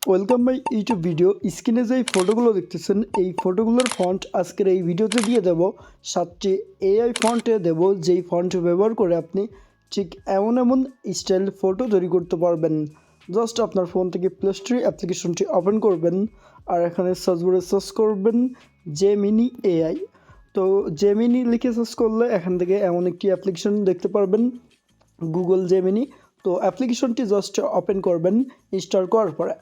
Welcome my YouTube video. স্ক্রিনে যে ফটোগুলো দেখতেছেন এই ফটোগুলোর ফন্ট আজকের এই ভিডিওতে দিয়ে দেব 7টি এআই ফন্টে দেব, যেই ফন্ট ব্যবহার করে আপনি ঠিক এমন এমন স্টাইল ফটো তৈরি করতে পারবেন। জাস্ট আপনার ফোন থেকে প্লে স্টোরে অ্যাপ্লিকেশনটি ওপেন করবেন আর এখানে সার্চ বারে সার্চ করবেন জেমিনি এআই। তো জেমিনি লিখে সার্চ করলে এখান থেকে এমন একটি অ্যাপ্লিকেশন দেখতে পারবেন, গুগল জেমিনি। তো অ্যাপ্লিকেশনটি জাস্ট ওপেন করবেন। ইনস্টল করার পরে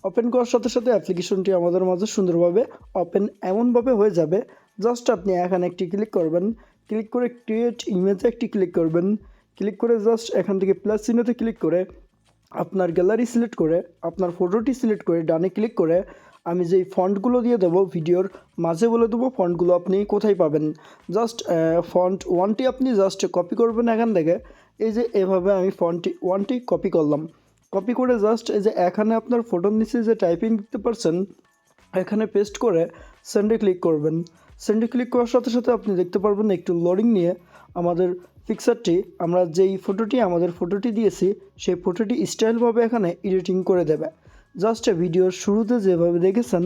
ওপেন করার সাথে সাথে অ্যাপ্লিকেশনটি আমাদের মাঝে সুন্দরভাবে ওপেন এমনভাবে হয়ে যাবে। জাস্ট আপনি এখানে একটি ক্লিক করবেন, ক্লিক করে ক্রিয়েট ইমেজে একটি ক্লিক করবেন, ক্লিক করে জাস্ট এখান থেকে প্লাস চিহ্নতে ক্লিক করে আপনার গ্যালারি সিলেক্ট করে আপনার ফটোটি সিলেক্ট করে ডানে ক্লিক করে আমি যেই ফন্টগুলো দিয়ে দেবো ভিডিওর মাঝে বলে দেবো ফন্টগুলো আপনি কোথায় পাবেন। জাস্ট ফন্ট ওয়ানটি আপনি জাস্ট কপি করবেন এখান থেকে। এই যে এভাবে আমি ফন্টটি ওয়ানটি কপি করলাম, কপি করে জাস্ট এই যে এখানে আপনার ফটোর নিচে যে টাইপিং দিতে পারছেন এখানে পেস্ট করে সেন্ডে ক্লিক করবেন। সেন্ডে ক্লিক করার সাথে সাথে আপনি দেখতে পারবেন একটু লোডিং নিয়ে আমাদের পিকচারটি, আমরা যেই ফটোটি আমাদের ফটোটি দিয়েছি সেই ফটোটি স্টাইলভাবে এখানে এডিটিং করে দেবে। জাস্ট ভিডিওর শুরুতে যেভাবে দেখেছেন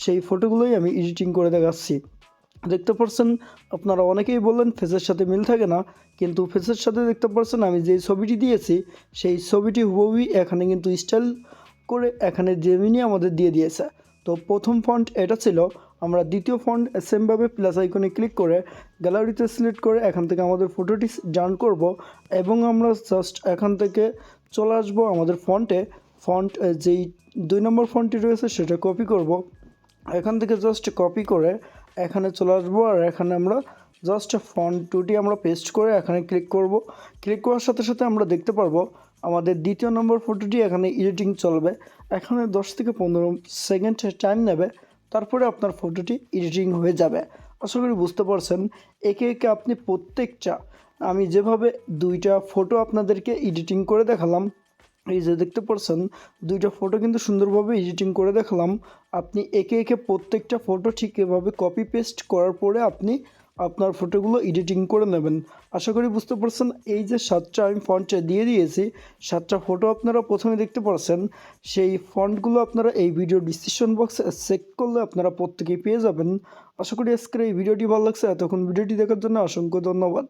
সেই ফটোগুলোই আমি এডিটিং করে দেখাচ্ছি। দেখতে পাচ্ছেন আপনারা অনেকেই বললেন ফেসের সাথে মিল থাকে না, কিন্তু ফেসের সাথে দেখতে পাচ্ছেন আমি যেই ছবিটি দিয়েছি সেই ছবিটি হুবহুই এখানে কিন্তু স্টাইল করে এখানে জেমিনি আমাদের দিয়ে দিয়েছে। তো প্রথম ফন্ট এটা ছিল। আমরা দ্বিতীয় ফন্ট সেমভাবে প্লাস আইকনে ক্লিক করে গ্যালারিতে সিলেক্ট করে এখান থেকে আমাদের ফটোটি ডান করব এবং আমরা জাস্ট এখান থেকে চলে আসবো আমাদের ফন্টে। ফন্ট যেই 2 নম্বর ফন্টটি রয়েছে সেটা কপি করব। এখান থেকে জাস্ট কপি করে এখানে চলে আসবো আর এখানে আমরা জাস্ট ফন্ট টুটি আমরা পেস্ট করে এখানে ক্লিক করব। ক্লিক করার সাথে সাথে আমরা দেখতে পারবো আমাদের দ্বিতীয় নম্বর ফটোটি এখানে এডিটিং চলবে। এখানে 10 থেকে 15 সেকেন্ড টাইম নেবে, তারপরে আপনার ফটোটি এডিটিং হয়ে যাবে। আশা করি বুঝতে পারছেন। একে একে আপনি প্রত্যেকটা, আমি যেভাবে 2টা ফটো আপনাদেরকে এডিটিং করে দেখালাম, এই যে দেখতে পাচ্ছেন 2টা ফটো কিন্তু সুন্দরভাবে এডিটিং করে দেখালাম। আপনি একে একে প্রত্যেকটা ফটো ঠিক এভাবে কপি পেস্ট করার পরে আপনি আপনার ফটোগুলো এডিটিং করে নেবেন। আশা করি বুঝতে পারছেন। এই যে 7টা আমি ফন্টে দিয়ে দিয়েছি, 7টা ফটো আপনারা প্রথমে দেখতে পাচ্ছেন, সেই ফন্টগুলো আপনারা এই ভিডিও ডিসক্রিপশন বক্সে চেক করলে আপনারা প্রত্যেকেই পেয়ে যাবেন। আশা করি আজকের এই ভিডিওটি ভালো লাগছে। এতক্ষণ ভিডিওটি দেখার জন্য অসংখ্য ধন্যবাদ।